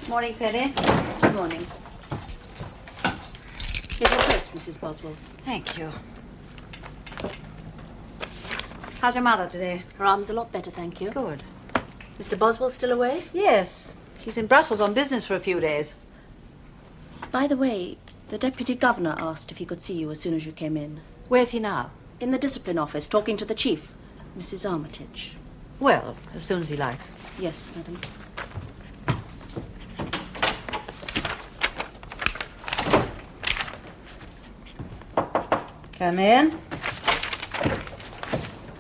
Morning, Penny. Good morning. Here's your purse, Mrs. Boswell. Thank you. How's your mother today? Her arm's a lot better, thank you. Good. Mr. Boswell still away? Yes. He's in Brussels on business for a few days. By the way, the Deputy Governor asked if he could see you as soon as you came in. Where's he now? In the discipline office, talking to the chief, Mrs. Armitage. Well, as soon as he likes. Yes, madam. Come in.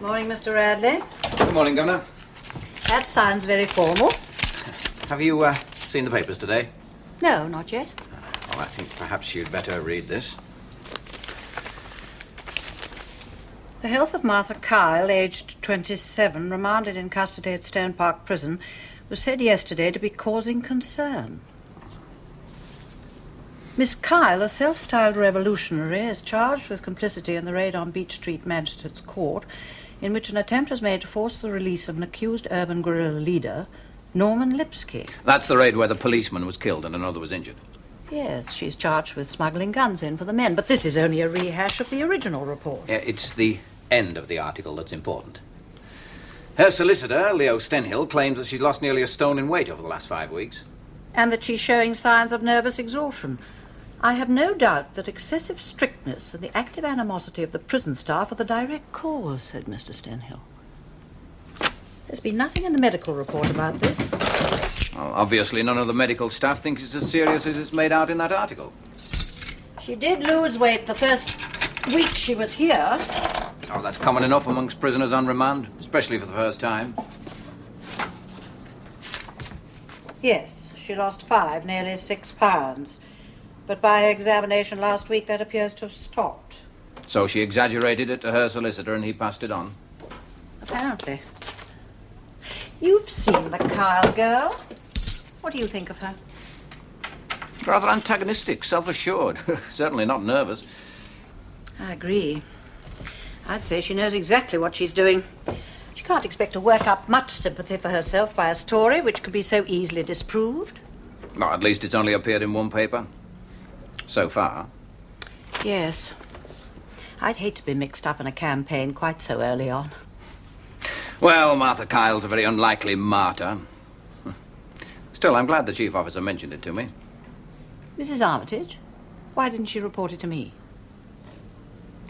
Morning, Mr. Radley. Good morning, Governor. That sounds very formal. Have you seen the papers today? No, not yet. Oh, I think perhaps you'd better read this. The health of Martha Kyle, aged 27, remanded in custody at Stone Park Prison, was said yesterday to be causing concern. Miss Kyle, a self-styled revolutionary, is charged with complicity in the raid on Beach Street Magistrates Court, in which an attempt was made to force the release of an accused urban guerrilla leader, Norman Lipsky. That's the raid where the policeman was killed and another was injured. Yes, she's charged with smuggling guns in for the men, but this is only a rehash of the original report. It's the end of the article that's important. Her solicitor, Leo Stenhill, claims that she's lost nearly a stone in weight over the last 5 weeks. And that she's showing signs of nervous exhaustion. I have no doubt that excessive strictness and the active animosity of the prison staff are the direct cause, said Mr. Stenhill. There's been nothing in the medical report about this. Well, obviously, none of the medical staff thinks it's as serious as it's made out in that article. She did lose weight the first week she was here. Oh, that's common enough amongst prisoners on remand, especially for the first time. Yes, she lost 5, nearly 6 pounds. But by her examination last week, that appears to have stopped. So she exaggerated it to her solicitor and he passed it on. Apparently. You've seen the Kyle girl. What do you think of her? Rather antagonistic, self-assured. Certainly not nervous. I agree. I'd say she knows exactly what she's doing. She can't expect to work up much sympathy for herself by a story which could be so easily disproved. No, at least it's only appeared in one paper. So far. Yes. I'd hate to be mixed up in a campaign quite so early on. Well, Martha Kyle's a very unlikely martyr. Still, I'm glad the chief officer mentioned it to me. Mrs. Armitage? Why didn't she report it to me?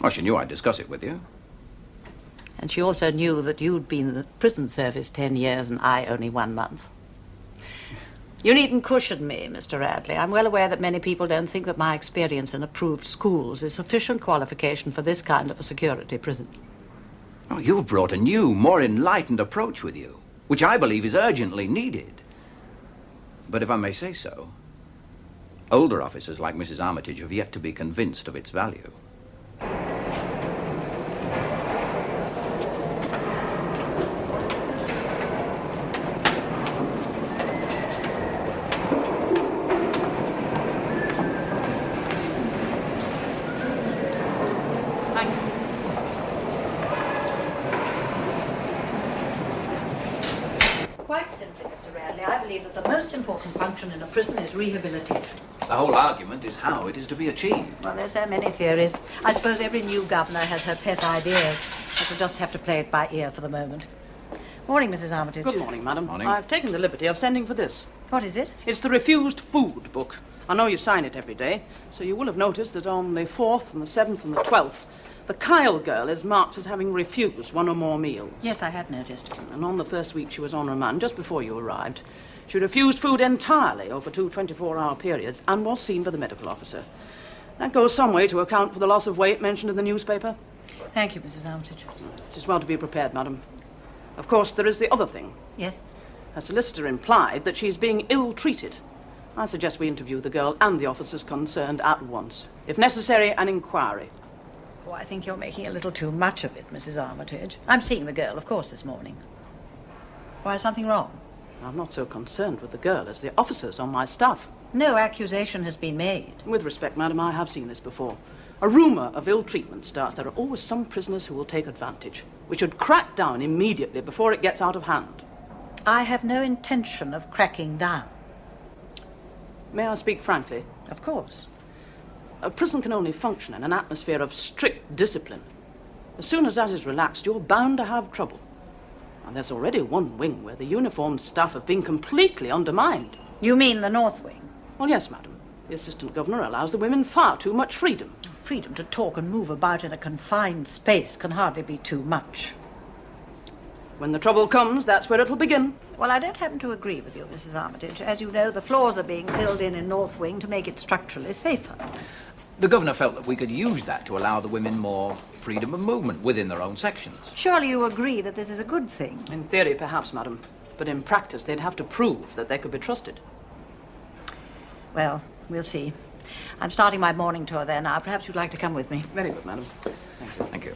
Oh, she knew I'd discuss it with you. And she also knew that you'd been in the prison service 10 years and I only 1 month. You needn't cushion me, Mr. Radley. I'm well aware that many people don't think that my experience in approved schools is sufficient qualification for this kind of a security prison. Oh, you've brought a new, more enlightened approach with you, which I believe is urgently needed. But if I may say so, older officers like Mrs. Armitage have yet to be convinced of its value. Quite simply, Mr. Radley, I believe that the most important function in a prison is rehabilitation. The whole argument is how it is to be achieved. Well, there's so many theories. I suppose every new governor has her pet ideas. But we'll just have to play it by ear for the moment. Morning, Mrs. Armitage. Good morning, madam. Morning. I've taken the liberty of sending for this. What is it? It's the refused food book. I know you sign it every day, so you will have noticed that on the 4th and the 7th and the 12th, the Kyle girl is marked as having refused 1 or more meals. Yes, I had noticed. And on the first week she was on remand, just before you arrived, she refused food entirely over 2 24-hour periods and was seen by the medical officer. That goes some way to account for the loss of weight mentioned in the newspaper. Thank you, Mrs. Armitage. It is well to be prepared, madam. Of course, there is the other thing. Yes? Her solicitor implied that she's being ill-treated. I suggest we interview the girl and the officers concerned at once. If necessary, an inquiry. Oh, I think you're making a little too much of it, Mrs. Armitage. I'm seeing the girl, of course, this morning. Why, is something wrong? I'm not so concerned with the girl as the officers on my staff. No accusation has been made. With respect, madam, I have seen this before. A rumour of ill treatment starts. There are always some prisoners who will take advantage. We should crack down immediately before it gets out of hand. I have no intention of cracking down. May I speak frankly? Of course. A prison can only function in an atmosphere of strict discipline. As soon as that is relaxed, you're bound to have trouble. And there's already one wing where the uniformed staff have been completely undermined. You mean the North Wing? Well, yes, madam. The Assistant Governor allows the women far too much freedom. Freedom to talk and move about in a confined space can hardly be too much. When the trouble comes, that's where it'll begin. Well, I don't happen to agree with you, Mrs. Armitage. As you know, the floors are being filled in North Wing to make it structurally safer. The governor felt that we could use that to allow the women more freedom of movement within their own sections. Surely you agree that this is a good thing? In theory, perhaps, madam. But in practice, they'd have to prove that they could be trusted. Well, we'll see. I'm starting my morning tour there now. Perhaps you'd like to come with me. Very good, madam. Thank you. Thank you.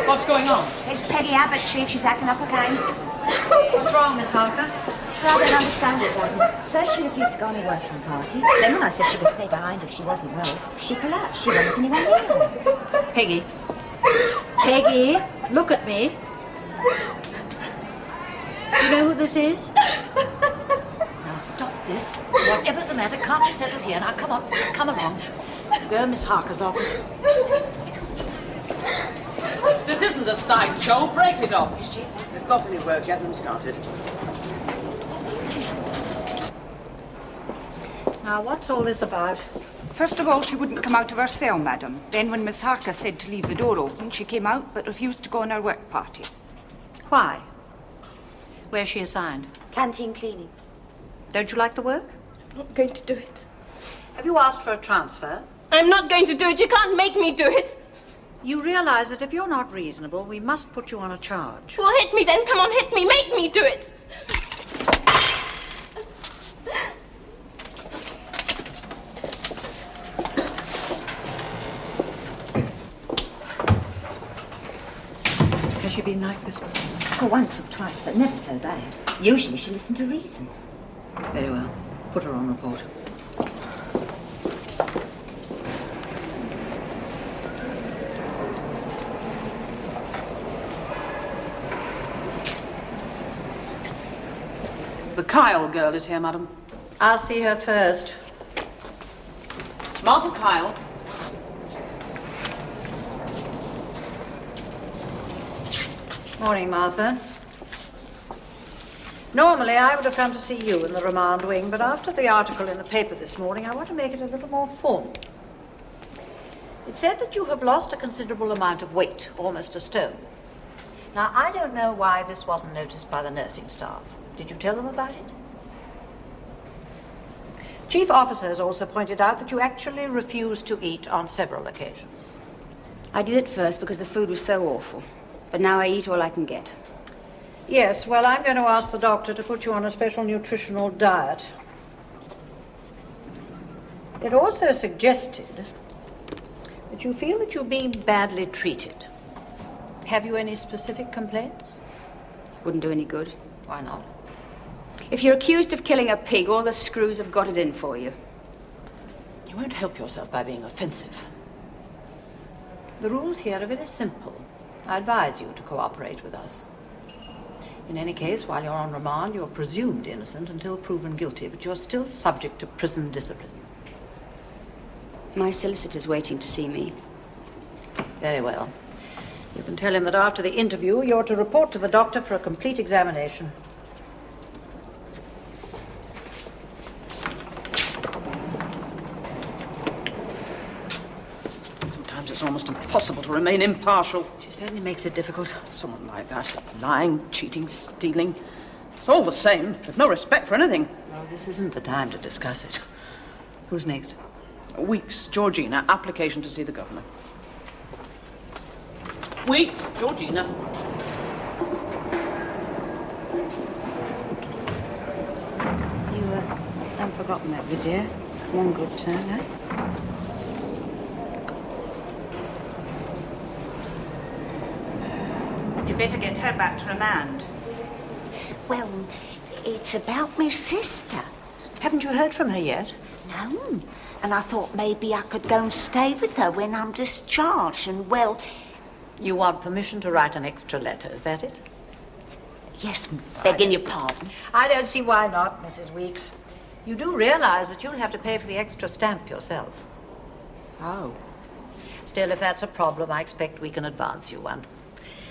What's going on? It's Peggy Abbott, Chief. She's acting up again. What's wrong, Miss Harker? Well, I don't understand it, Gordon. First she refused to go on a working party. Then when I said she would stay behind if she wasn't well, she collapsed. She wasn't anyone near her. Peggy. Peggy, look at me. You know who this is? Now stop this. Whatever's the matter can't be settled here. Now come on, come along. Go in Miss Harker's office. This isn't a sideshow. Break it off. If they've got any work, get them started. Now, what's all this about? First of all, she wouldn't come out of her cell, madam. Then when Miss Harker said to leave the door open, she came out but refused to go on her work party. Why? Where's she assigned? Canteen cleaning. Don't you like the work? I'm not going to do it. Have you asked for a transfer? I'm not going to do it. You can't make me do it. You realize that if you're not reasonable, we must put you on a charge. Well, hit me then. Come on, hit me. Make me do it. Has she been like this before? Well, once or twice, but never so bad. Usually she listened to reason. Very well. Put her on report. The Kyle girl is here, madam. I'll see her first. Martha Kyle. Morning, Martha. Normally, I would have come to see you in the remand wing, but after the article in the paper this morning, I want to make it a little more formal. It said that you have lost a considerable amount of weight, almost a stone. Now, I don't know why this wasn't noticed by the nursing staff. Did you tell them about it? Chief officers also pointed out that you actually refused to eat on several occasions. I did it first because the food was so awful. But now I eat all I can get. Yes, well, I'm going to ask the doctor to put you on a special nutritional diet. It also suggested that you feel that you're being badly treated. Have you any specific complaints? Wouldn't do any good. Why not? If you're accused of killing a pig, all the screws have got it in for you. You won't help yourself by being offensive. The rules here are very simple. I advise you to cooperate with us. In any case, while you're on remand, you're presumed innocent until proven guilty, but you're still subject to prison discipline. My solicitor's waiting to see me. Very well. You can tell him that after the interview, you're to report to the doctor for a complete examination. It's almost impossible to remain impartial. She certainly makes it difficult. Someone like that. Lying, cheating, stealing. It's all the same. With no respect for anything. Well, this isn't the time to discuss it. Who's next? Weeks, Georgina. Application to see the governor. Weeks, Georgina. You haven't forgotten that, dear. One good turn, eh? You'd better get her back to remand. Well, it's about my sister. Haven't you heard from her yet? No, And I thought maybe I could go and stay with her when I'm discharged. And, well... You want permission to write an extra letter, is that it? Yes, begging your pardon. I don't see why not, Mrs. Weeks. You do realize that you'll have to pay for the extra stamp yourself. Oh. Still, if that's a problem, I expect we can advance you one.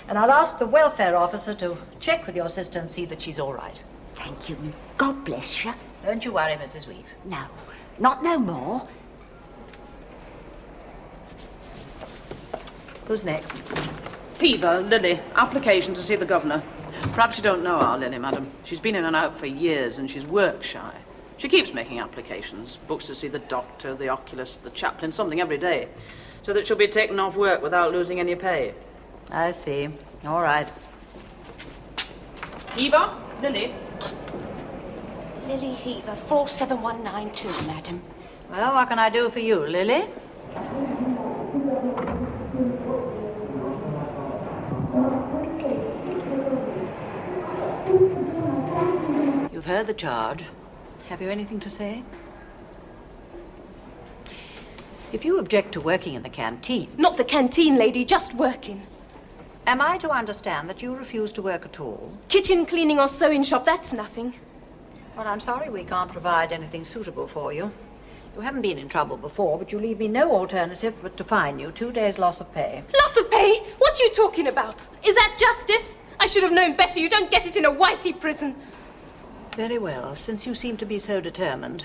And I'll ask the welfare officer to check with your sister and see that she's all right. Thank you. God bless you. Don't you worry, Mrs. Weeks. No, not no more. Who's next? Peever, Lily, application to see the governor. Perhaps you don't know our Lily, madam. She's been in and out for years and she's work shy. She keeps making applications, books to see the doctor, the oculist, the chaplain, something every day, so that she'll be taken off work without losing any pay. I see. All right. Eva, Lily. Lily Heaver, 47192, madam. Well, what can I do for you, Lily? You've heard the charge. Have you anything to say? If you object to working in the canteen... Not the canteen, lady, just working. Am I to understand that you refuse to work at all? Kitchen cleaning or sewing shop, that's nothing. Well, I'm sorry we can't provide anything suitable for you. You haven't been in trouble before, but you leave me no alternative but to fine you 2 days' loss of pay. Loss of pay? What are you talking about? Is that justice? I should have known better. You don't get it in a whitey prison. Very well, since you seem to be so determined.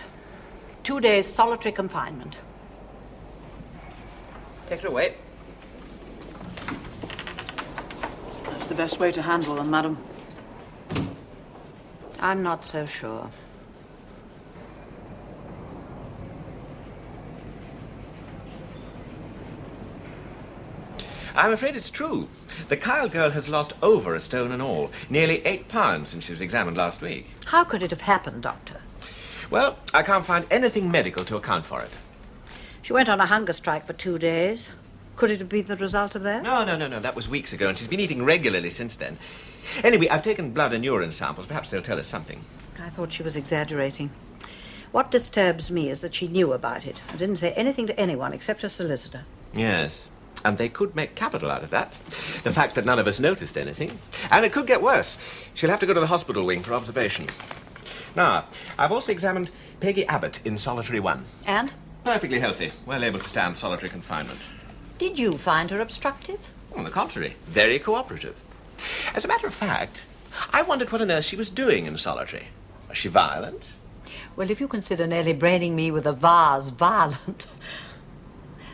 2 days solitary confinement. Take her away. That's the best way to handle them, madam. I'm not so sure. I'm afraid it's true. The Kyle girl has lost over a stone and all. Nearly 8 pounds since she was examined last week. How could it have happened, Doctor? Well, I can't find anything medical to account for it. She went on a hunger strike for 2 days. Could it have been the result of that? No. That was weeks ago, and she's been eating regularly since then. Anyway, I've taken blood and urine samples. Perhaps they'll tell us something. I thought she was exaggerating. What disturbs me is that she knew about it and didn't say anything to anyone except her solicitor. Yes. And they could make capital out of that. The fact that none of us noticed anything. And it could get worse. She'll have to go to the hospital wing for observation. Now, I've also examined Peggy Abbott in solitary 1. And? Perfectly healthy. Well able to stand solitary confinement. Did you find her obstructive? On the contrary, very cooperative. As a matter of fact, I wondered what on earth she was doing in solitary. Was she violent? Well, if you consider nearly braining me with a vase violent...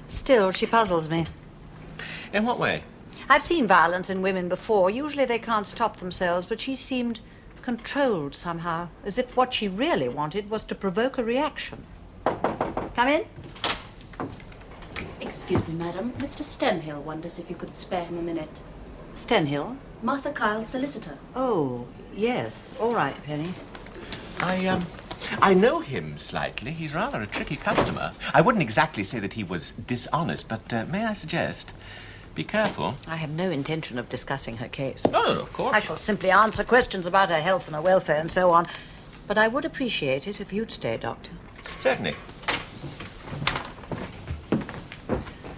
Still, she puzzles me. In what way? I've seen violence in women before. Usually they can't stop themselves, but she seemed controlled somehow, as if what she really wanted was to provoke a reaction. Come in. Excuse me, madam. Mr. Stenhill wonders if you could spare him a minute. Stenhill? Martha Kyle's solicitor. Oh, yes. All right, Penny. I know him slightly. He's rather a tricky customer. I wouldn't exactly say that he was dishonest, but may I suggest, be careful. I have no intention of discussing her case. No, of course. I shall simply answer questions about her health and her welfare and so on. But I would appreciate it if you'd stay, Doctor. Certainly.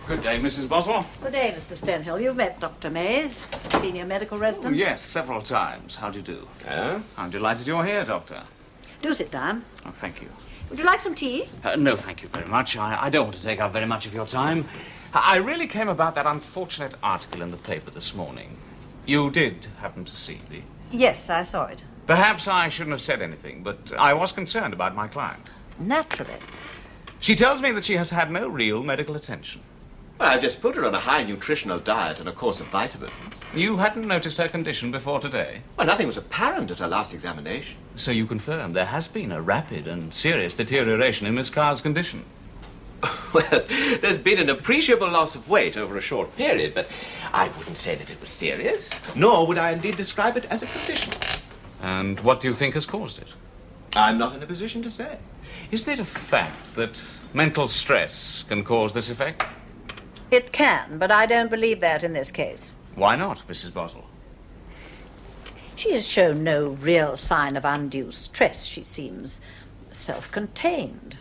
Good day, Mrs. Boswell. Good day, Mr. Stenhill. You've met Dr. Mays, senior medical resident. Oh, yes, several times. How do you do? Oh? I'm delighted you're here, Doctor. Do sit down. Oh, thank you. Would you like some tea? No, thank you very much. I don't want to take up very much of your time. I really came about that unfortunate article in the paper this morning. You did happen to see the... Yes, I saw it. Perhaps I shouldn't have said anything, but I was concerned about my client. Naturally. She tells me that she has had no real medical attention. Well, I've just put her on a high nutritional diet and a course of vitamins. You hadn't noticed her condition before today? Well, nothing was apparent at her last examination. So you confirm there has been a rapid and serious deterioration in Miss Kyle's condition? Well, there's been an appreciable loss of weight over a short period, but I wouldn't say that it was serious, nor would I indeed describe it as a condition. And what do you think has caused it? I'm not in a position to say. Isn't it a fact that mental stress can cause this effect? It can, but I don't believe that in this case. Why not, Mrs. Boswell? She has shown no real sign of undue stress. She seems self-contained.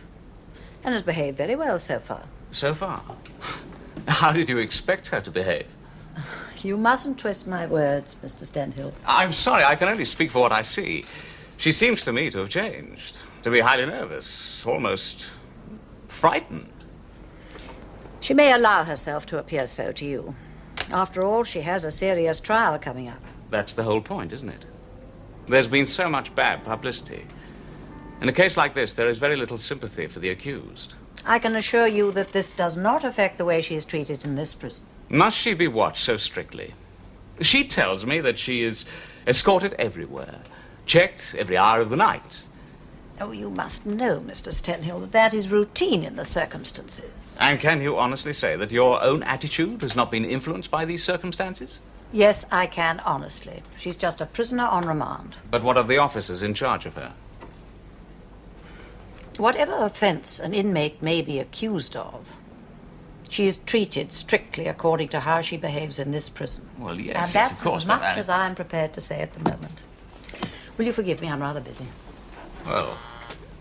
And has behaved very well so far. So far? How did you expect her to behave? You mustn't twist my words, Mr. Stenhill. I'm sorry, I can only speak for what I see. She seems to me to have changed, to be highly nervous, almost frightened. She may allow herself to appear so to you. After all, she has a serious trial coming up. That's the whole point, isn't it? There's been so much bad publicity. In a case like this, there is very little sympathy for the accused. I can assure you that this does not affect the way she is treated in this prison. Must she be watched so strictly? She tells me that she is escorted everywhere, checked every hour of the night. Oh, you must know, Mr. Stenhill, that that is routine in the circumstances. And can you honestly say that your own attitude has not been influenced by these circumstances? Yes, I can honestly. She's just a prisoner on remand. But what of the officers in charge of her? Whatever offense an inmate may be accused of, she is treated strictly according to how she behaves in this prison. Well, yes, and yes, that's of course, as much but as I'm prepared to say at the moment. Will you forgive me? I'm rather busy. Well,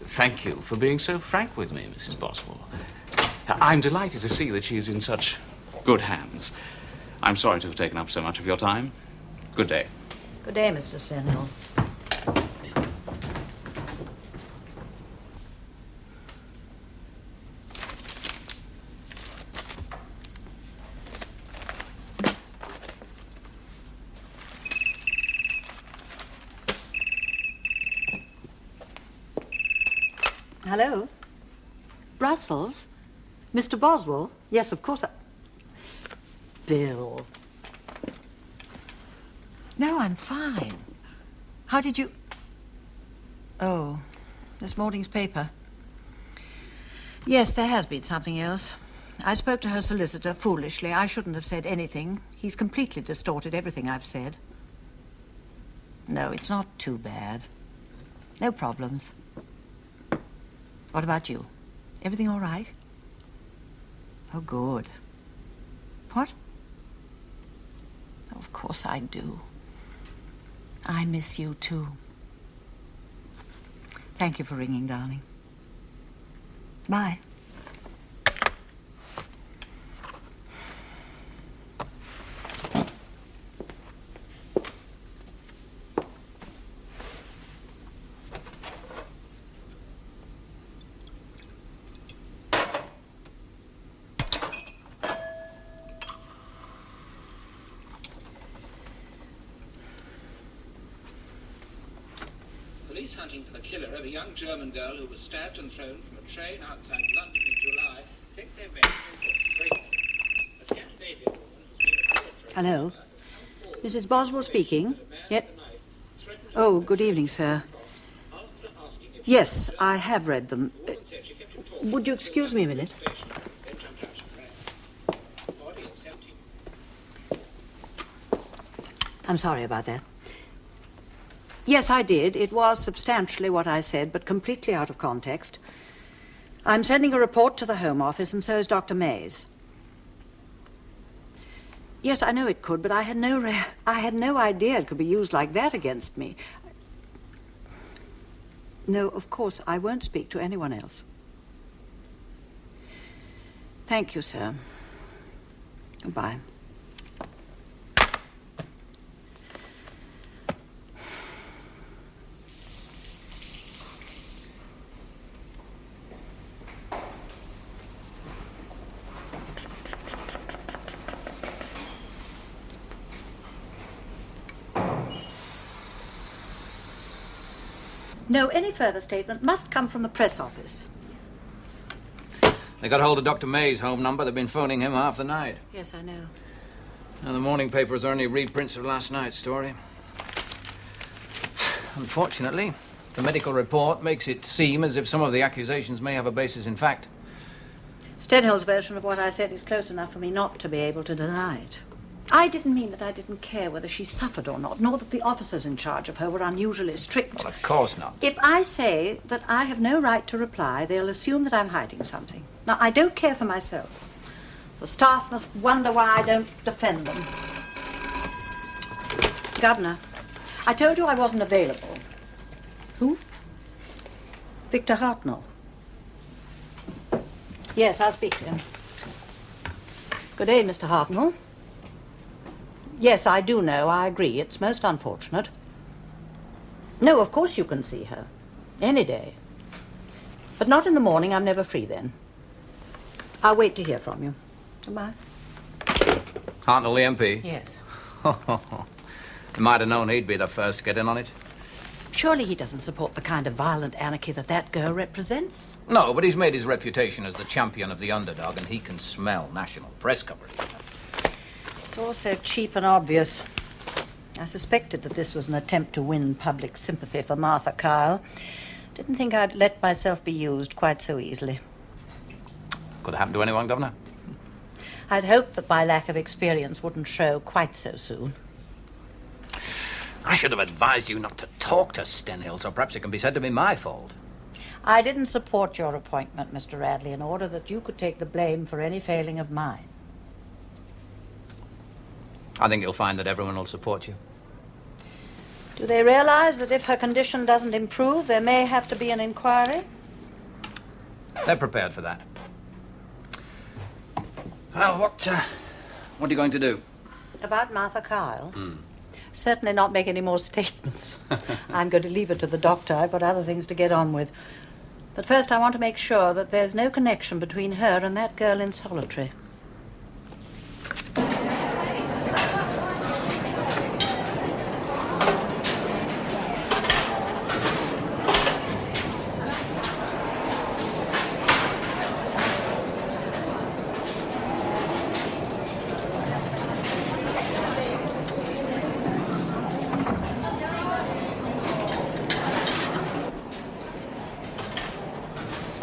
thank you for being so frank with me, Mrs. Boswell. I'm delighted to see that she is in such good hands. I'm sorry to have taken up so much of your time. Good day. Good day, Mr. Stenhill. Hello? Brussels? Mr. Boswell? Yes, of course. Bill. No, I'm fine. How did you... Oh, this morning's paper. Yes, there has been something else. I spoke to her solicitor foolishly. I shouldn't have said anything. He's completely distorted everything I've said. No, it's not too bad. No problems. What about you? Everything all right? Oh, good. What? Oh, of course I do. I miss you, too. Thank you for ringing, darling. Bye. Police hunting for the killer of a young German girl who was stabbed and thrown from a train outside London in July think their vengeance. A Scandinavian woman who's been a Hello. Mrs. Boswell speaking. Yep. Oh, good evening, sir. Yes, I have read them. Would you excuse me a minute? I'm sorry about that. Yes, I did. It was substantially what I said, but completely out of context. I'm sending a report to the Home Office, and so is Dr. Mays. Yes, I know it could, but I had no idea it could be used like that against me. No, of course, I won't speak to anyone else. Thank you, sir. Goodbye. No, any further statement must come from the press office. They got hold of Dr. May's home number. They've been phoning him half the night. Yes, I know. And the morning papers are only reprints of last night's story. Unfortunately, the medical report makes it seem as if some of the accusations may have a basis in fact. Stenhill's version of what I said is close enough for me not to be able to deny it. I didn't mean that I didn't care whether she suffered or not, nor that the officers in charge of her were unusually strict. Well, of course not. If I say that I have no right to reply, they'll assume that I'm hiding something. Now, I don't care for myself. The staff must wonder why I don't defend them. Governor, I told you I wasn't available. Who? Victor Hartnell. Yes, I'll speak to him. Good day, Mr. Hartnell. Yes, I do know. I agree. It's most unfortunate. No, of course you can see her. Any day. But not in the morning. I'm never free then. I'll wait to hear from you. Goodbye. Hartnell, the MP? Yes. Might have known he'd be the first to get in on it. Surely he doesn't support the kind of violent anarchy that girl represents? No, but he's made his reputation as the champion of the underdog, and he can smell national press coverage. It's all so cheap and obvious. I suspected that this was an attempt to win public sympathy for Martha Kyle. Didn't think I'd let myself be used quite so easily. Could have happened to anyone, Governor. I'd hoped that my lack of experience wouldn't show quite so soon. I should have advised you not to talk to Stenhill, so perhaps it can be said to be my fault. I didn't support your appointment, Mr. Radley, in order that you could take the blame for any failing of mine. I think you'll find that everyone will support you. Do they realize that if her condition doesn't improve, there may have to be an inquiry? They're prepared for that. Well, what are you going to do? About Martha Kyle? Certainly not make any more statements. I'm going to leave it to the doctor. I've got other things to get on with. But first I want to make sure that there's no connection between her and that girl in solitary.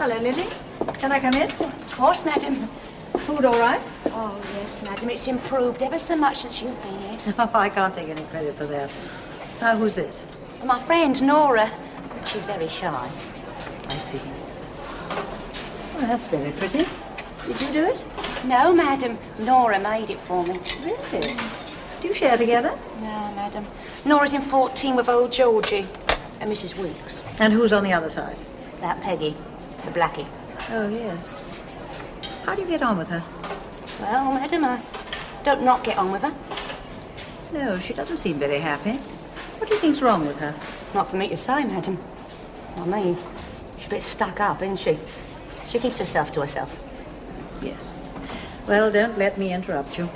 Hello, Lily. Can I come in? Of course, madam. Food all right? Oh, yes, madam. It's improved ever so much since you've been here. Oh, I can't take any credit for that. Now, who's this? My friend, Nora. She's very shy. I see. Well, that's very pretty. Did you do it? No, madam. Nora made it for me. Really? Do you share together? No, madam. Nora's in 14 with old Georgie and Mrs. Weeks. And who's on the other side? That Peggy, the blackie. Oh, yes. How do you get on with her? Well, madam, I don't not get on with her. No, she doesn't seem very happy. What do you think's wrong with her? Not for me to say, madam. I mean, she's a bit stuck up, isn't she? She keeps herself to herself. Yes. Well, don't let me interrupt you.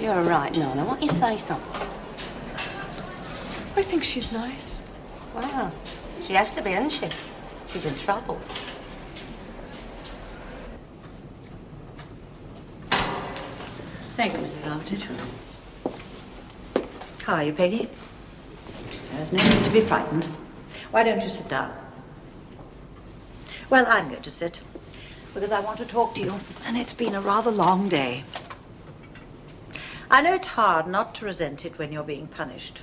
You're right, Nona. Why don't you say something? I think she's nice. Well, she has to be, isn't she? She's in trouble. Thank you, Mrs. Armitage. How are you, Peggy? There's no need to be frightened. Why don't you sit down? Well, I'm going to sit, because I want to talk to you, and it's been a rather long day. I know it's hard not to resent it when you're being punished.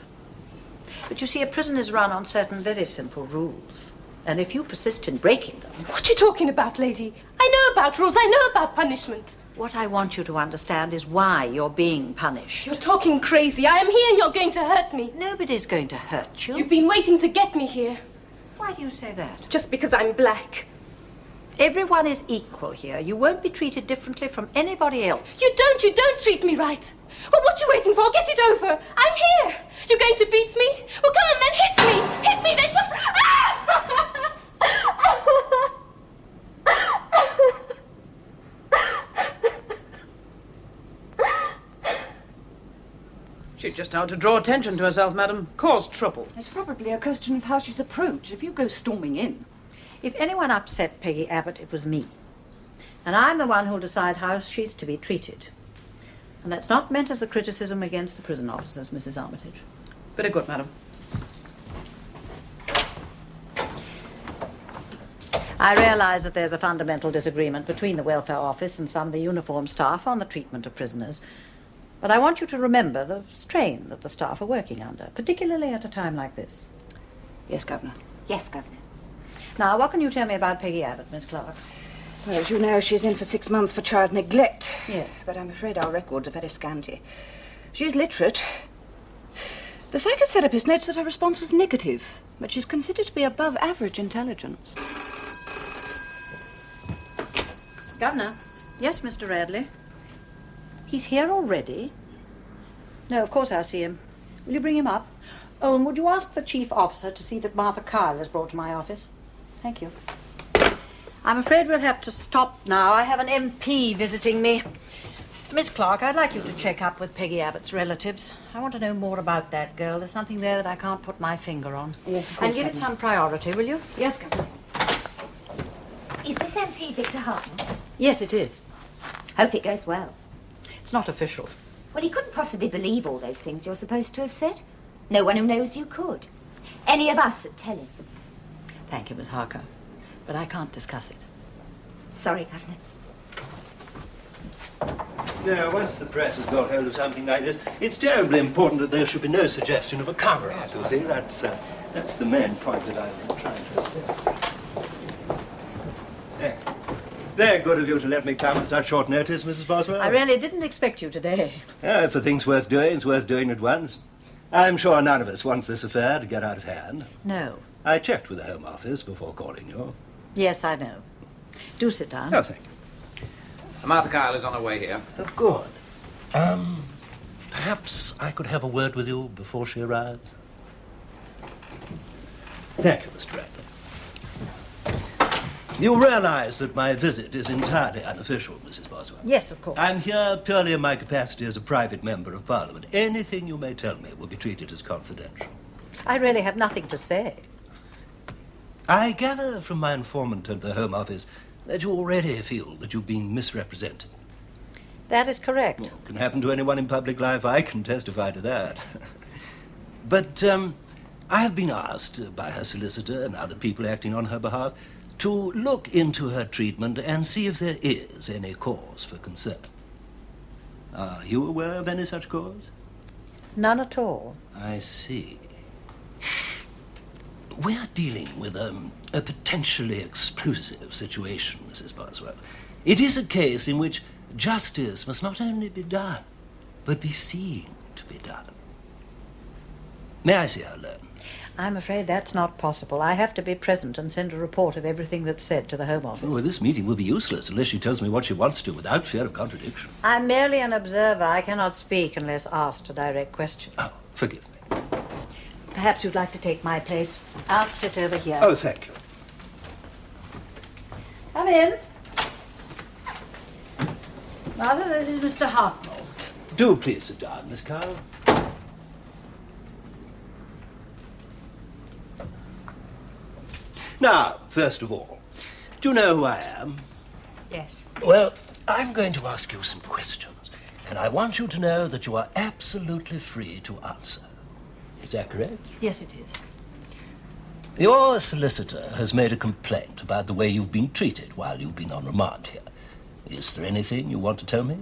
But you see, a prison is run on certain very simple rules. And if you persist in breaking them... What are you talking about, lady? I know about rules. I know about punishment. What I want you to understand is why you're being punished. You're talking crazy. I am here and you're going to hurt me. Nobody's going to hurt you. You've been waiting to get me here. Why do you say that? Just because I'm black. Everyone is equal here. You won't be treated differently from anybody else. You don't treat me right. Well, what are you waiting for? Get it over. I'm here. You're going to beat me? Well, come on then, hit me. Hit me then. Ah! She's just out to draw attention to herself, madam. Cause trouble. It's probably a question of how she's approached. If you go storming in... If anyone upset Peggy Abbott, it was me. And I'm the one who'll decide how she's to be treated. And that's not meant as a criticism against the prison officers, Mrs. Armitage. Very good, madam. I realise that there's a fundamental disagreement between the welfare office and some of the uniformed staff on the treatment of prisoners. But I want you to remember the strain that the staff are working under, particularly at a time like this. Yes, Governor. Yes, Governor. Now, what can you tell me about Peggy Abbott, Miss Clark? Well, as you know, she's in for 6 months for child neglect. Yes. But I'm afraid our records are very scanty. She's literate. The psychotherapist notes that her response was negative, but she's considered to be above average intelligence. Governor? Yes, Mr. Radley. He's here already? No, of course I'll see him. Will you bring him up? Oh, and would you ask the chief officer to see that Martha Kyle is brought to my office? Thank you. I'm afraid we'll have to stop now. I have an MP visiting me. Miss Clark, I'd like you to check up with Peggy Abbott's relatives. I want to know more about that girl. There's something there that I can't put my finger on. Yes, of course. And give it some priority, will you? Yes, Governor. Is this MP Victor Hawthorne? Yes, it is. Hope it goes well. It's not official. Well, he couldn't possibly believe all those things you're supposed to have said. No one who knows you could. Any of us would tell him. Thank you, Miss Harker. But I can't discuss it. Sorry, Governor. Now, once the press has got hold of something like this, it's terribly important that there should be no suggestion of a cover-up, you see. That's the main point that I've been trying to establish. There. Very good of you to let me come at such short notice, Mrs. Boswell. I really didn't expect you today. If a thing's worth doing, it's worth doing at once. I'm sure none of us wants this affair to get out of hand. No. I checked with the Home Office before calling you. Yes, I know. Do sit down. Oh, thank you. Martha Kyle is on her way here. Oh, good. Perhaps I could have a word with you before she arrives? Thank you, Mr. Radley. You realize that my visit is entirely unofficial, Mrs. Boswell? Yes, of course. I'm here purely in my capacity as a private member of Parliament. Anything you may tell me will be treated as confidential. I really have nothing to say. I gather from my informant at the Home Office that you already feel that you've been misrepresented. That is correct. Well, it can happen to anyone in public life. I can testify to that. But I have been asked by her solicitor and other people acting on her behalf to look into her treatment and see if there is any cause for concern. Are you aware of any such cause? None at all. I see. We're dealing with a potentially explosive situation, Mrs. Boswell. It is a case in which justice must not only be done, but be seen to be done. May I see her alone? I'm afraid that's not possible. I have to be present and send a report of everything that's said to the Home Office. Well, this meeting will be useless unless she tells me what she wants to without fear of contradiction. I'm merely an observer. I cannot speak unless asked a direct question. Oh, forgive me. Perhaps you'd like to take my place. I'll sit over here. Oh, thank you. Come in. Mother, this is Mr. Hartnell. Do please sit down, Miss Kyle. Now, first of all, do you know who I am? Yes. Well, I'm going to ask you some questions, and I want you to know that you are absolutely free to answer. Is that correct? Yes, it is. Your solicitor has made a complaint about the way you've been treated while you've been on remand here. Is there anything you want to tell me?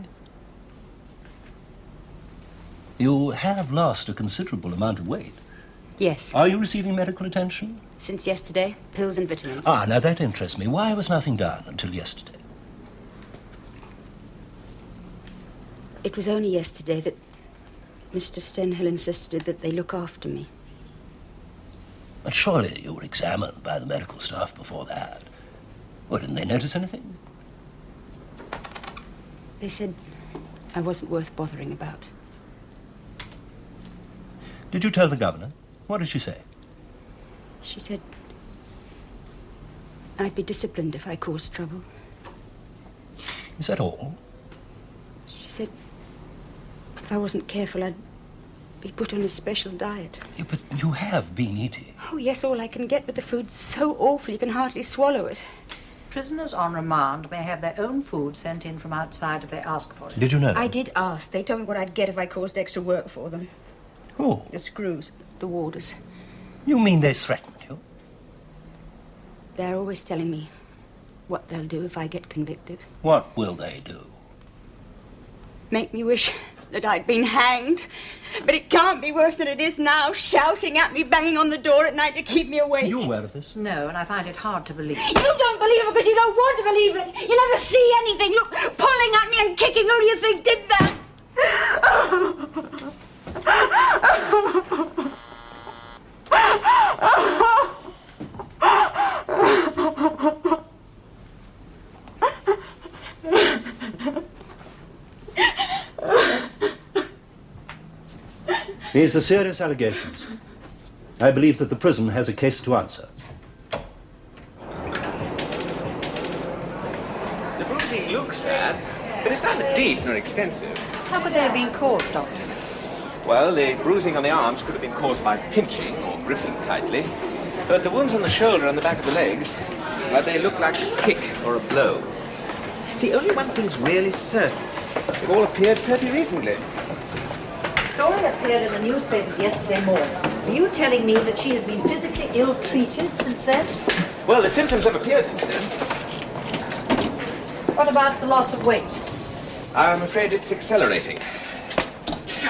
You have lost a considerable amount of weight. Yes. Are you receiving medical attention? Since yesterday, pills and vitamins. Ah, now that interests me. Why was nothing done until yesterday? It was only yesterday that Mr. Stenhill insisted that they look after me. But surely you were examined by the medical staff before that. Well, didn't they notice anything? They said I wasn't worth bothering about. Did you tell the governor? What did she say? She said I'd be disciplined if I caused trouble. Is that all? She said if I wasn't careful, I'd be put on a special diet. Yeah, but you have been eating. Oh, yes, all I can get, but the food's so awful you can hardly swallow it. Prisoners on remand may have their own food sent in from outside if they ask for it. Did you know? I did ask. They told me what I'd get if I caused extra work for them. Who? The screws, the warders. You mean they threatened you? They're always telling me what they'll do if I get convicted. What will they do? Make me wish that I'd been hanged. But it can't be worse than it is now, shouting at me, banging on the door at night to keep me awake. Are you aware of this? No, and I find it hard to believe. You don't believe it because you don't want to believe it. You never see anything. Look, pulling at me and kicking. Who do you think did that? These are serious allegations. I believe that the prison has a case to answer. The bruising looks bad, but it's neither deep nor extensive. How could they have been caused, Doctor? Well, the bruising on the arms could have been caused by pinching or gripping tightly. But the wounds on the shoulder and the back of the legs, well, they look like a kick or a blow. See, only one thing's really certain. They've all appeared pretty recently. The story appeared in the newspapers yesterday morning. Are you telling me that she has been physically ill-treated since then? Well, the symptoms have appeared since then. What about the loss of weight? I'm afraid it's accelerating.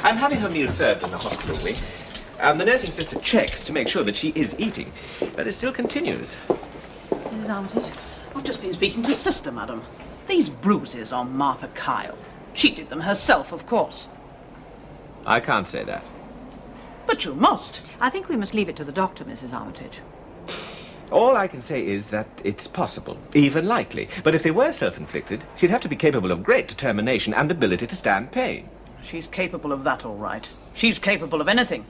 I'm having her meal served in the hospital wing, and the nursing sister checks to make sure that she is eating, but it still continues. Mrs. Armitage? I've just been speaking to Sister, madam. These bruises on Martha Kyle. She did them herself, of course. I can't say that. But you must. I think we must leave it to the doctor, Mrs. Armitage. All I can say is that it's possible, even likely. But if they were self-inflicted, she'd have to be capable of great determination and ability to stand pain. She's capable of that, all right. She's capable of anything.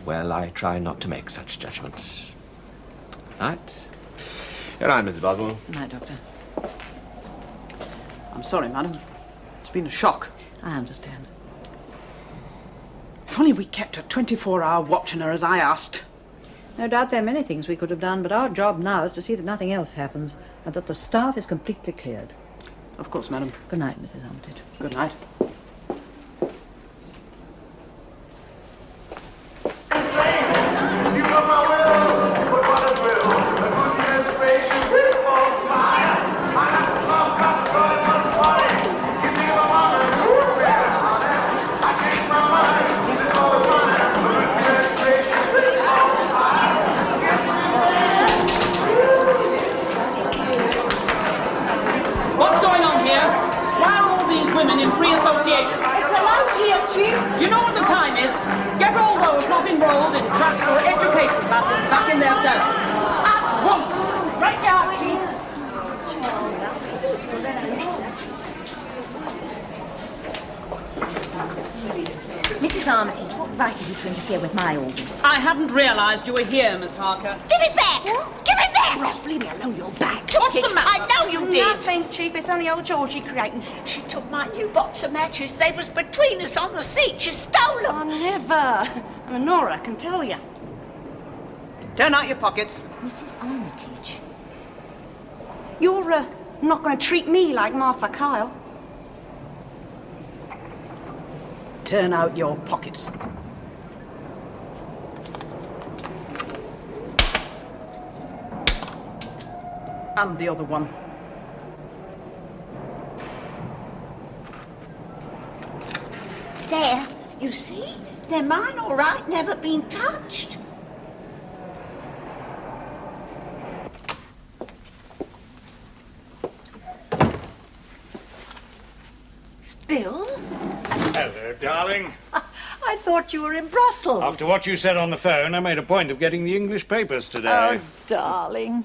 Well, I try not to make such judgments. Right. Good night, Mrs. Boswell. Good night, Doctor. I'm sorry, madam. It's been a shock. I understand. If only we kept a 24-hour watch on her as I asked. No doubt there are many things we could have done, but our job now is to see that nothing else happens and that the staff is completely cleared. Of course, madam. Good night, Mrs. Armitage. Good night. In free association. It's allowed here, Chief. Do you know what the time is? Get all those not enrolled in practical education classes back in their cells. At once! Right now, Chief. Mrs. Armitage, what right have you to interfere with my orders? I hadn't realised you were here, Miss Harker. Give it back! Give it back! Ralph, leave me alone, you're back. What's the matter? I know you did. Nothing, Chief. It's only old Georgie Creighton. She took my new box of matches. They was between us on the seat. She stole them. Oh, never. I'm Nora, I can tell you. Turn out your pockets. Mrs. Armitage. You're not going to treat me like Martha Kyle. Turn out your pockets. And the other one. There, you see? They're mine, all right. Never been touched. Bill? Hello, darling. I thought you were in Brussels. After what you said on the phone, I made a point of getting the English papers today. Oh, darling.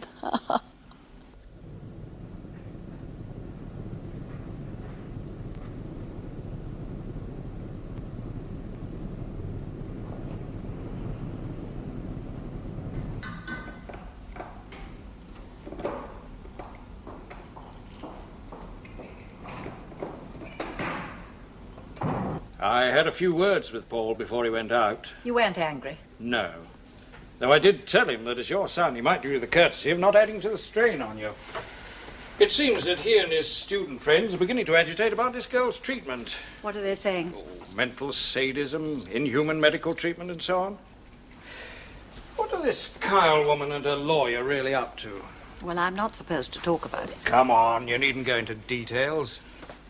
I had a few words with Paul before he went out. You weren't angry? No. Though I did tell him that as your son, he might do you the courtesy of not adding to the strain on you. It seems that he and his student friends are beginning to agitate about this girl's treatment. What are they saying? Mental sadism, inhuman medical treatment, and so on. What are this Kyle woman and her lawyer really up to? Well, I'm not supposed to talk about it. Come on, you needn't go into details.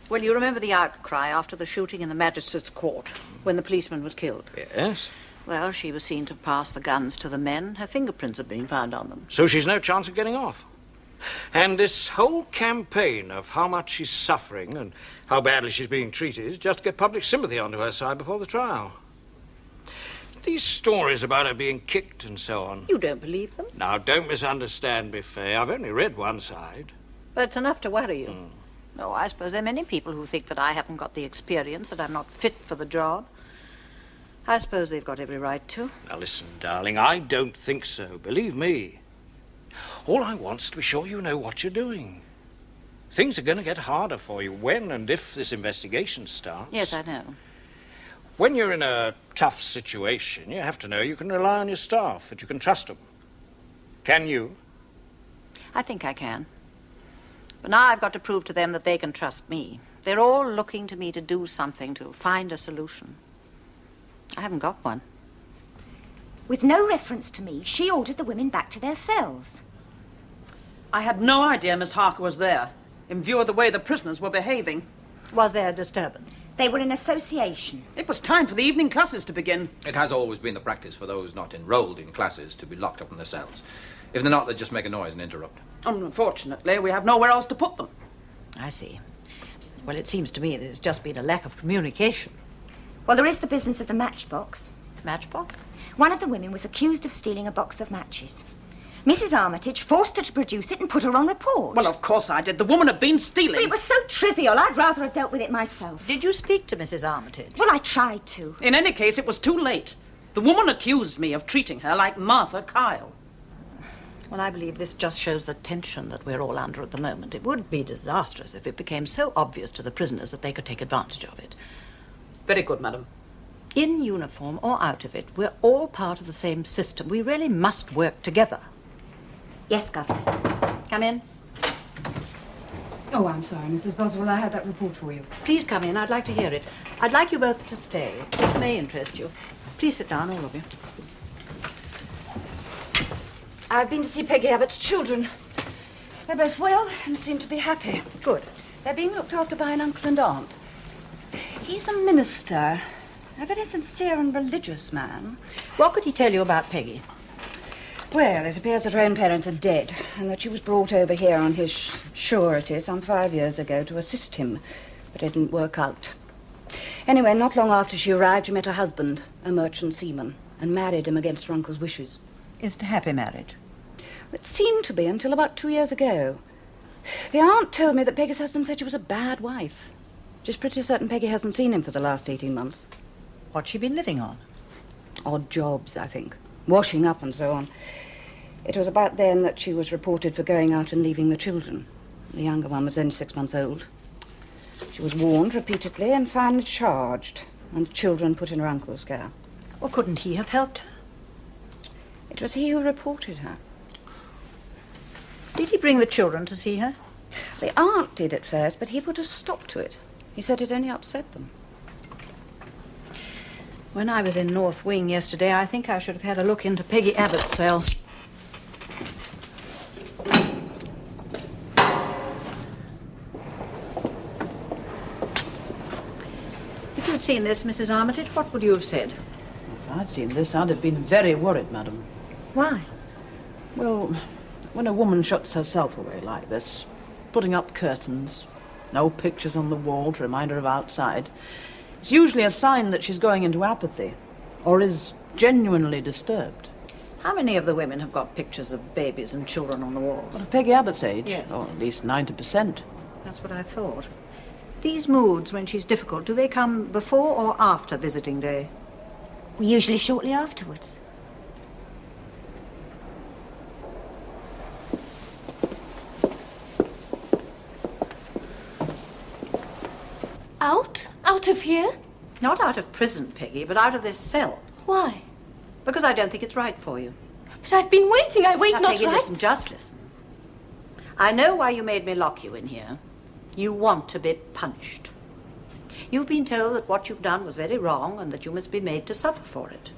Well, you remember the outcry after the shooting in the magistrate's court, when the policeman was killed? Yes. Well, she was seen to pass the guns to the men. Her fingerprints have been found on them. So she's no chance of getting off. And this whole campaign of how much she's suffering and how badly she's being treated just to get public sympathy onto her side before the trial. These stories about her being kicked and so on. You don't believe them? Now, don't misunderstand me, Faye. I've only read one side. But it's enough to worry you. Oh, I suppose there are many people who think that I haven't got the experience, that I'm not fit for the job. I suppose they've got every right to. Now listen, darling, I don't think so. Believe me. All I want's to be sure you know what you're doing. Things are going to get harder for you when and if this investigation starts. Yes, I know. When you're in a tough situation, you have to know you can rely on your staff, that you can trust them. Can you? I think I can. But now I've got to prove to them that they can trust me. They're all looking to me to do something, to find a solution. I haven't got one. With no reference to me, she ordered the women back to their cells. I had no idea Miss Harker was there, in view of the way the prisoners were behaving. Was there a disturbance? They were in association. It was time for the evening classes to begin. It has always been the practice for those not enrolled in classes to be locked up in their cells. If they're not, they just make a noise and interrupt. Unfortunately, we have nowhere else to put them. I see. Well, it seems to me there's just been a lack of communication. Well, there is the business of the matchbox. Matchbox? One of the women was accused of stealing a box of matches. Mrs. Armitage forced her to produce it and put her on report. Well, of course I did. The woman had been stealing. But it was so trivial, I'd rather have dealt with it myself. Did you speak to Mrs. Armitage? Well, I tried to. In any case, it was too late. The woman accused me of treating her like Martha Kyle. Well, I believe this just shows the tension that we're all under at the moment. It would be disastrous if it became so obvious to the prisoners that they could take advantage of it. Very good, madam. In uniform or out of it, we're all part of the same system. We really must work together. Yes, Governor. Come in. Oh, I'm sorry, Mrs. Boswell. I had that report for you. Please come in. I'd like to hear it. I'd like you both to stay. This may interest you. Please sit down, all of you. I've been to see Peggy Abbott's children. They're both well and seem to be happy. Good. They're being looked after by an uncle and aunt. He's a minister, a very sincere and religious man. What could he tell you about Peggy? Well, it appears that her own parents are dead, and that she was brought over here on his surety some 5 years ago to assist him, but it didn't work out. Anyway, not long after she arrived, she met her husband, a merchant seaman, and married him against her uncle's wishes. Is it a happy marriage? It seemed to be until about 2 years ago. The aunt told me that Peggy's husband said she was a bad wife. She's pretty certain Peggy hasn't seen him for the last 18 months. What's she been living on? Odd jobs, I think. Washing up and so on. It was about then that she was reported for going out and leaving the children. The younger one was only 6 months old. She was warned repeatedly and finally charged, and the children put in her uncle's care. Or couldn't he have helped her? It was he who reported her. Did he bring the children to see her? The aunt did at first, but he put a stop to it. He said it only upset them. When I was in North Wing yesterday, I think I should have had a look into Peggy Abbott's cell. If you'd seen this, Mrs. Armitage, what would you have said? If I'd seen this, I'd have been very worried, madam. Why? Well, when a woman shuts herself away like this, putting up curtains, no pictures on the wall to remind her of outside, it's usually a sign that she's going into apathy, or is genuinely disturbed. How many of the women have got pictures of babies and children on the walls? What, of Peggy Abbott's age? Yes. Or at least 90%. That's what I thought. These moods, when she's difficult, do they come before or after visiting day? Well, usually shortly afterwards. Out? Out of here? Not out of prison, Peggy, but out of this cell. Why? Because I don't think it's right for you. But I've been waiting. I wait Now, not Peggy, right. listen, just listen. I know why you made me lock you in here. You want to be punished. You've been told that what you've done was very wrong and that you must be made to suffer for it.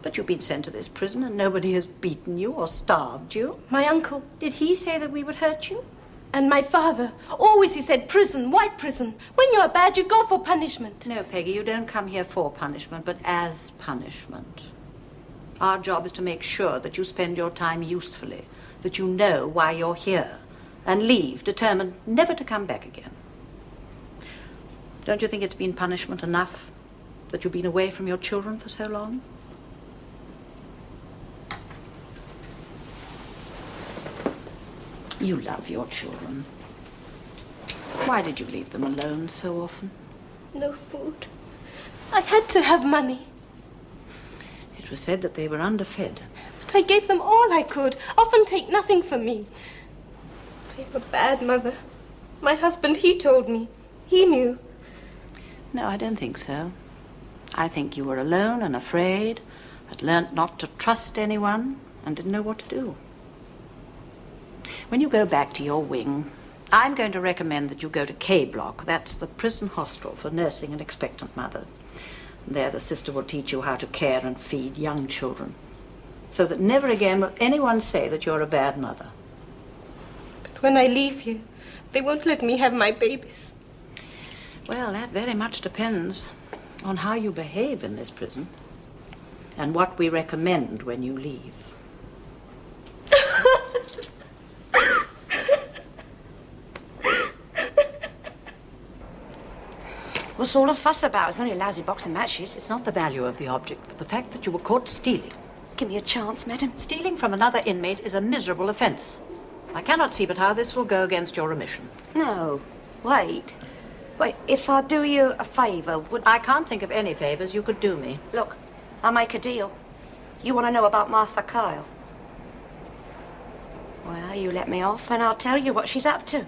But you've been sent to this prison and nobody has beaten you or starved you. My uncle. Did he say that we would hurt you? And my father. Always he said prison, white prison. When you're bad, you go for punishment. No, Peggy, you don't come here for punishment, but as punishment. Our job is to make sure that you spend your time usefully, that you know why you're here, and leave determined never to come back again. Don't you think it's been punishment enough that you've been away from your children for so long? You love your children. Why did you leave them alone so often? No food. I had to have money. was said that they were underfed. But I gave them all I could. Often take nothing from me. I'm a bad mother. My husband, he told me. He knew. No, I don't think so. I think you were alone and afraid, had learnt not to trust anyone, and didn't know what to do. When you go back to your wing, I'm going to recommend that you go to K Block. That's the prison hostel for nursing and expectant mothers. There the sister will teach you how to care and feed young children, so that never again will anyone say that you're a bad mother. But when I leave here, they won't let me have my babies. Well, that very much depends on how you behave in this prison and what we recommend when you leave. What's all the fuss about? It's only a lousy box of matches. It's not the value of the object, but the fact that you were caught stealing. Give me a chance, madam. Stealing from another inmate is a miserable offence. I cannot see but how this will go against your remission. No. Wait. Wait, if I do you a favour, would... I can't think of any favours you could do me. Look, I'll make a deal. You want to know about Martha Kyle? Well, you let me off and I'll tell you what she's up to.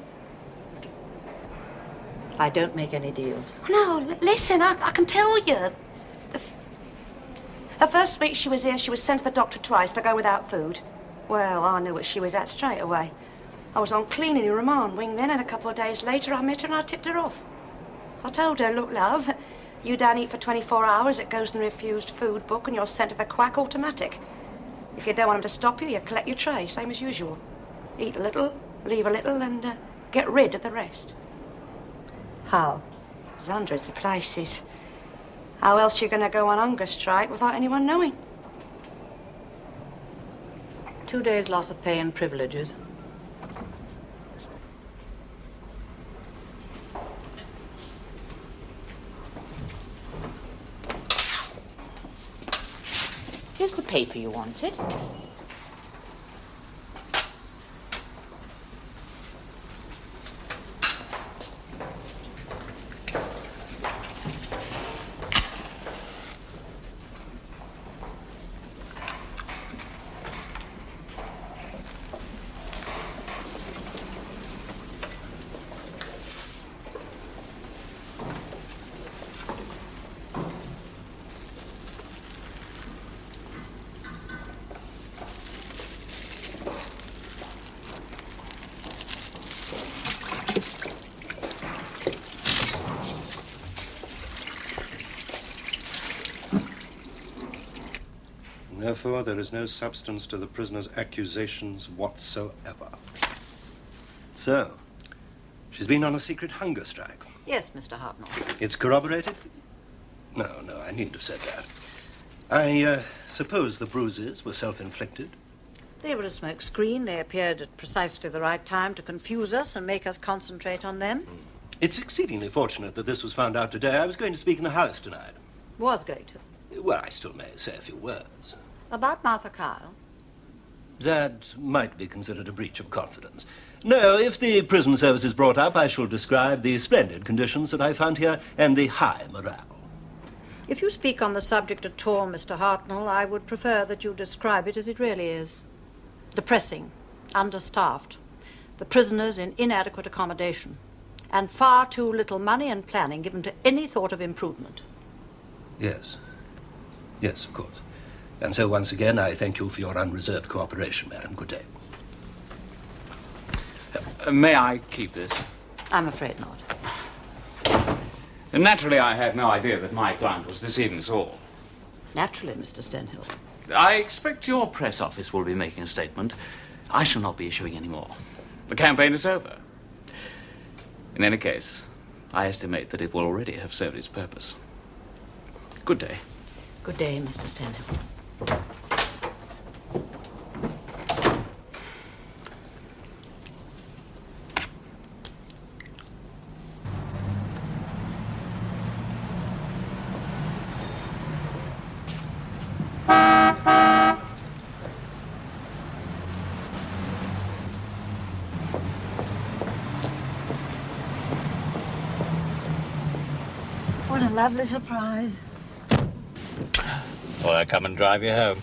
I don't make any deals. No, listen, I can tell you. The first week she was here, she was sent to the doctor twice to go without food. Well, I knew what she was at straight away. I was on cleaning in remand wing then, and a couple of days later I met her and I tipped her off. I told her, look, love, you don't eat for 24 hours, it goes in the refused food book and you're sent to the quack automatic. If you don't want him to stop you, you collect your tray, same as usual. Eat a little, leave a little, and get rid of the rest. How? There's hundreds of places. How else are you going to go on hunger strike without anyone knowing? 2 days loss of pay and privileges. Here's the paper you wanted. Therefore, there is no substance to the prisoner's accusations whatsoever. So, she's been on a secret hunger strike. Yes, Mr. Hartnell. It's corroborated? No, I needn't have said that. I suppose the bruises were self-inflicted? They were a smoke screen. They appeared at precisely the right time to confuse us and make us concentrate on them. It's exceedingly fortunate that this was found out today. I was going to speak in the House tonight. Was going to. Well, I still may say a few words. About Martha Kyle? That might be considered a breach of confidence. No, if the prison service is brought up, I shall describe the splendid conditions that I found here and the high morale. If you speak on the subject at all, Mr. Hartnell, I would prefer that you describe it as it really is. Depressing, understaffed, the prisoners in inadequate accommodation, and far too little money and planning given to any thought of improvement. Yes. Yes, of course. And so once again, I thank you for your unreserved cooperation, madam. Good day. May I keep this? I'm afraid not. Naturally, I had no idea that my client was deceiving us all. Naturally, Mr. Stenhill. I expect your press office will be making a statement. I shall not be issuing any more. The campaign is over. In any case, I estimate that it will already have served its purpose. Good day. Good day, Mr. Stenhill. What a lovely surprise. Thought I'd come and drive you home.